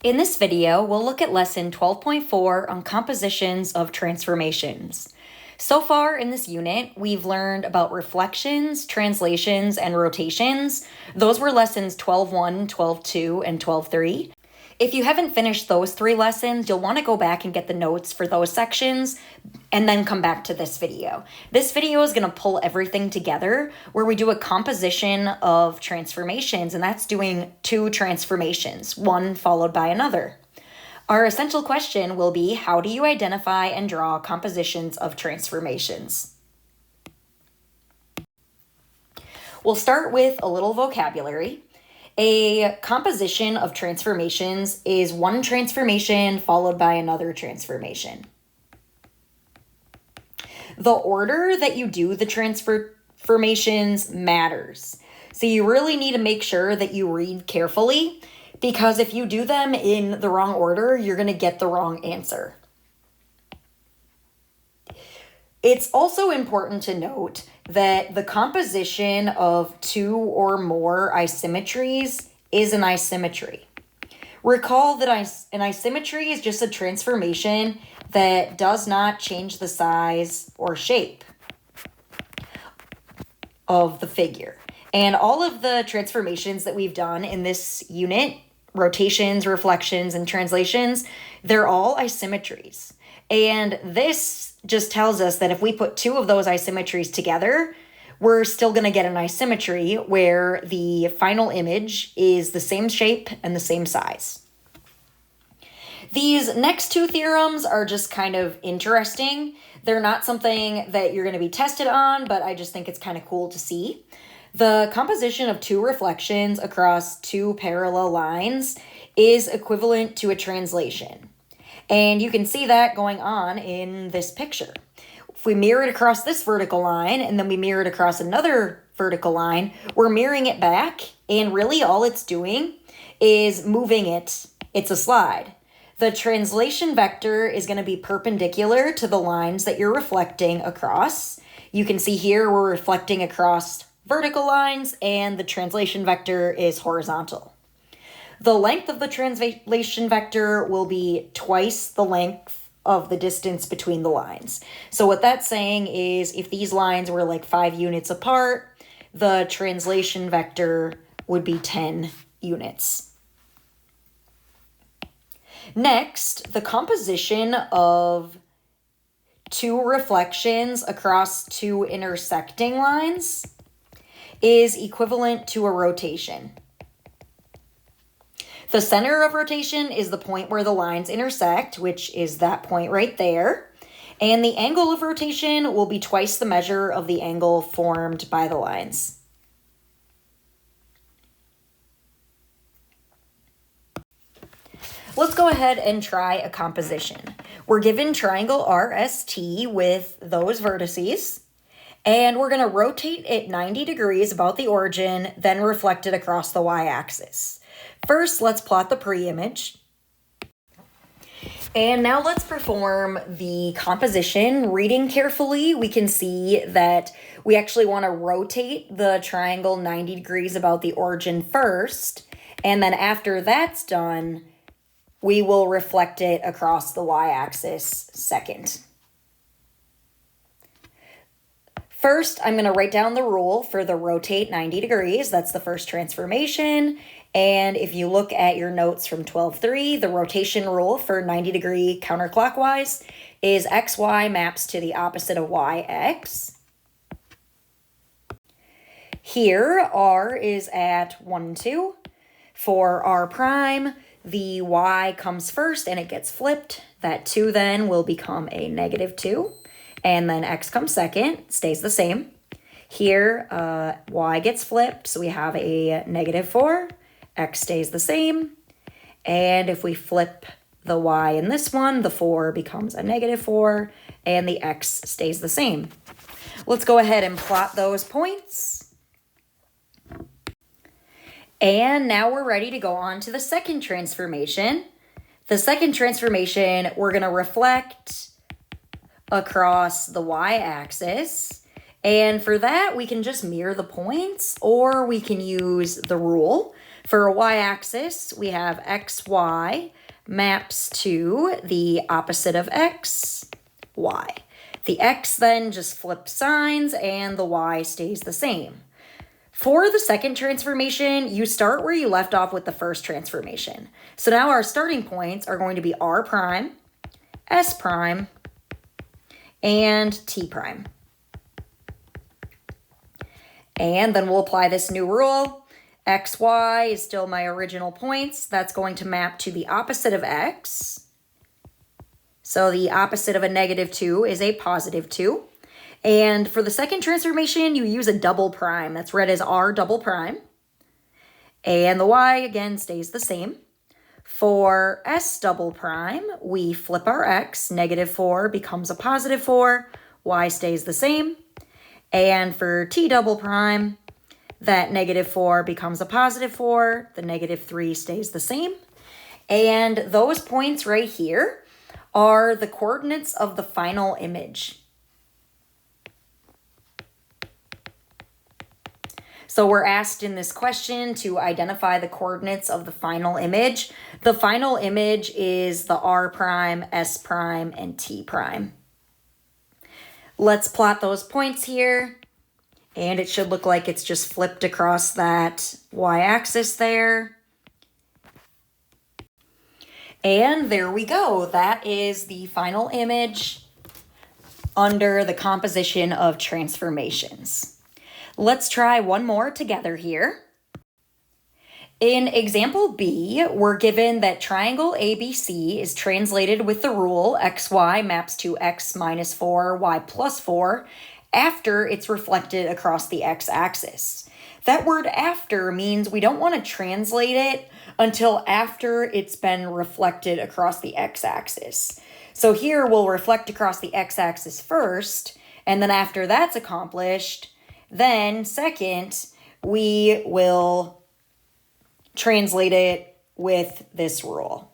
In this video, we'll look at lesson 12.4 on compositions of transformations. So far in this unit, we've learned about reflections, translations, and rotations. Those were lessons 12.1, 12.2, and 12.3. If you haven't finished those 3 lessons, you'll want to go back and get the notes for those sections and then come back to this video. This video is going to pull everything together where we do a composition of transformations, and that's doing 2 transformations, one followed by another. Our essential question will be, how do you identify and draw compositions of transformations? We'll start with a little vocabulary. A composition of transformations is one transformation followed by another transformation. The order that you do the transformations matters. So you really need to make sure that you read carefully, because if you do them in the wrong order, you're going to get the wrong answer. It's also important to note that the composition of 2 or more isometries is an isometry. Recall that an isometry is just a transformation that does not change the size or shape of the figure. And all of the transformations that we've done in this unit, rotations, reflections, and translations, they're all isometries. And this just tells us that if we put 2 of those isometries together, we're still going to get an isometry where the final image is the same shape and the same size. These next 2 theorems are just kind of interesting. They're not something that you're going to be tested on, but I just think it's kind of cool to see. The composition of 2 reflections across 2 parallel lines is equivalent to a translation. And you can see that going on in this picture. If we mirror it across this vertical line and then we mirror it across another vertical line, we're mirroring it back, and really all it's doing is moving it. It's a slide. The translation vector is going to be perpendicular to the lines that you're reflecting across. You can see here we're reflecting across vertical lines, and the translation vector is horizontal. The length of the translation vector will be twice the length of the distance between the lines. So what that's saying is if these lines were like 5 units apart, the translation vector would be 10 units. Next, the composition of 2 reflections across 2 intersecting lines is equivalent to a rotation. The center of rotation is the point where the lines intersect, which is that point right there. And the angle of rotation will be twice the measure of the angle formed by the lines. Let's go ahead and try a composition. We're given triangle RST with those vertices, and we're going to rotate it 90 degrees about the origin, then reflect it across the y-axis. First, let's plot the pre-image. And now let's perform the composition. Reading carefully, we can see that we actually want to rotate the triangle 90 degrees about the origin first, and then after that's done, we will reflect it across the y-axis second. First, I'm going to write down the rule for the rotate 90 degrees. That's the first transformation. And if you look at your notes from 12.3, the rotation rule for 90 degree counterclockwise is xy maps to the opposite of yx. Here, r is at 1, 2. For r prime, the y comes first and it gets flipped. That 2 then will become a -2. And then x comes second, stays the same. Here, y gets flipped, so we have a -4. X stays the same. And if we flip the y in this one, the 4 becomes a -4, and the x stays the same. Let's go ahead and plot those points. And now we're ready to go on to the second transformation. The second transformation, we're going to reflect across the y-axis. And for that, we can just mirror the points, or we can use the rule. For a y-axis, we have xy maps to the opposite of x, y. The x then just flips signs and the y stays the same. For the second transformation, you start where you left off with the first transformation. So now our starting points are going to be r prime, s prime, and t prime. And then we'll apply this new rule. xy is still my original points. That's going to map to the opposite of x. So the opposite of a -2 is a +2. And for the second transformation, you use a double prime. That's read as r double prime. And the y, again, stays the same. For s double prime, we flip our x. -4 becomes a +4. Y stays the same. And for t double prime, that -4 becomes a +4. The -3 stays the same. And those points right here are the coordinates of the final image. So we're asked in this question to identify the coordinates of the final image. The final image is the r prime, s prime, and t prime. Let's plot those points here. And it should look like it's just flipped across that y-axis there. And there we go. That is the final image under the composition of transformations. Let's try one more together here. In example B, we're given that triangle ABC is translated with the rule xy maps to x minus 4, y plus 4 after it's reflected across the x-axis. That word after means we don't want to translate it until after it's been reflected across the x-axis. So here we'll reflect across the x-axis first, and then after that's accomplished, then second, we will translate it with this rule.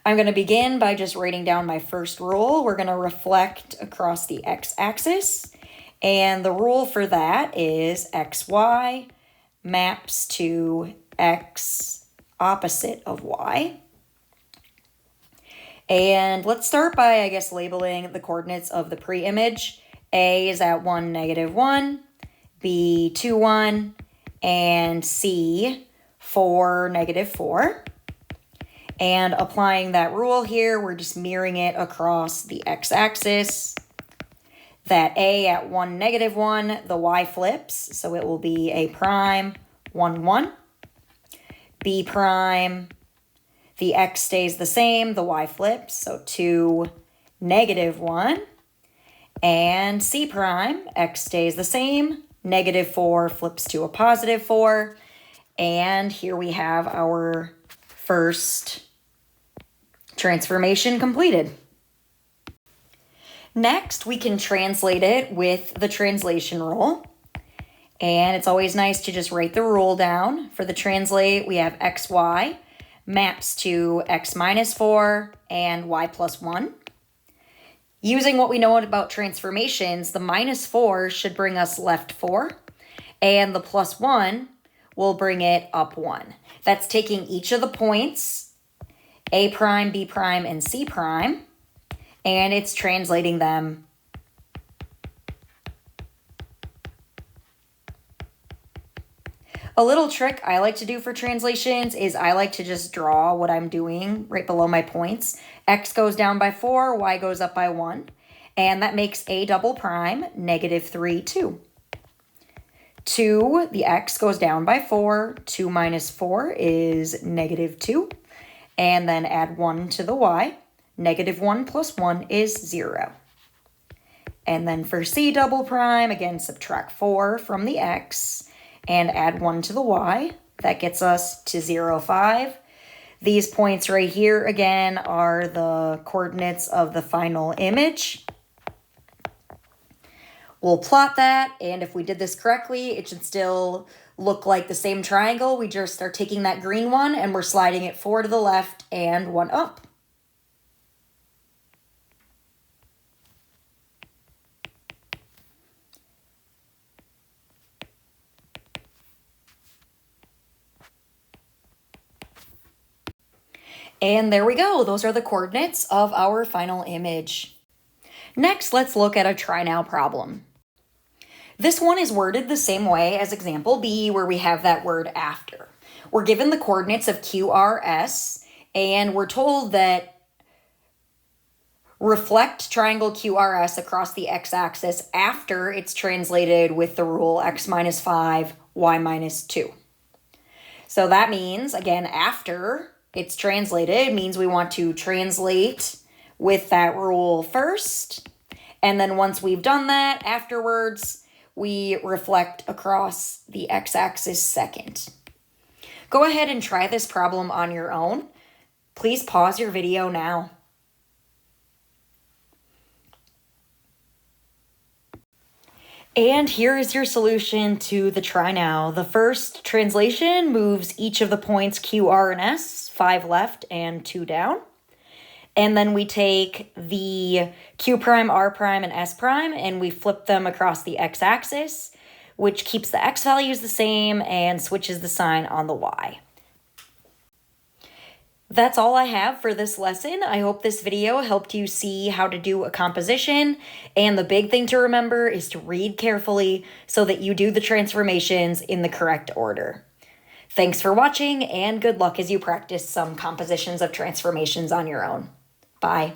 I'm going to begin by just writing down my first rule. We're going to reflect across the x-axis, and the rule for that is xy maps to x opposite of y. And let's start by, I guess, labeling the coordinates of the pre-image. A is at 1, -1, B, 2, 1, and C, 4, -4. And applying that rule here, we're just mirroring it across the x-axis. That A at 1, -1, the y flips, so it will be A prime, 1, 1. B prime, the x stays the same, the y flips, so 2, -1. And C prime, x stays the same, -4 flips to a +4. And here we have our first transformation completed. Next, we can translate it with the translation rule. And it's always nice to just write the rule down. For the translate, we have xy maps to x minus 4 and y plus 1. Using what we know about transformations, the -4 should bring us left 4, and the +1 will bring it up 1. That's taking each of the points, A prime, B prime, and C prime, and it's translating them . A little trick I like to do for translations is I like to just draw what I'm doing right below my points. X goes down by 4, Y goes up by 1, and that makes A double prime -3, 2. 2, the X goes down by 4, 2 minus 4 is -2, and then add 1 to the Y. -1 plus 1 is 0. And then for C double prime, again, subtract 4 from the X and add 1 to the Y. That gets us to 0, 5. These points right here, again, are the coordinates of the final image. We'll plot that, and if we did this correctly, it should still look like the same triangle. We just are taking that green one, and we're sliding it 4 to the left and 1 up. And there we go. Those are the coordinates of our final image. Next, let's look at a try now problem. This one is worded the same way as example B, where we have that word after. We're given the coordinates of QRS, and we're told that reflect triangle QRS across the x-axis after it's translated with the rule x minus 5, y minus 2. So that means, again, after it's translated means we want to translate with that rule first. And then once we've done that, afterwards, we reflect across the x-axis second. Go ahead and try this problem on your own. Please pause your video now. And here is your solution to the try now. The first translation moves each of the points Q, R, and S, 5 left and 2 down. And then we take the Q prime, R prime, and S prime, and we flip them across the x-axis, which keeps the x values the same and switches the sign on the y. That's all I have for this lesson. I hope this video helped you see how to do a composition. And the big thing to remember is to read carefully so that you do the transformations in the correct order. Thanks for watching, and good luck as you practice some compositions of transformations on your own. Bye.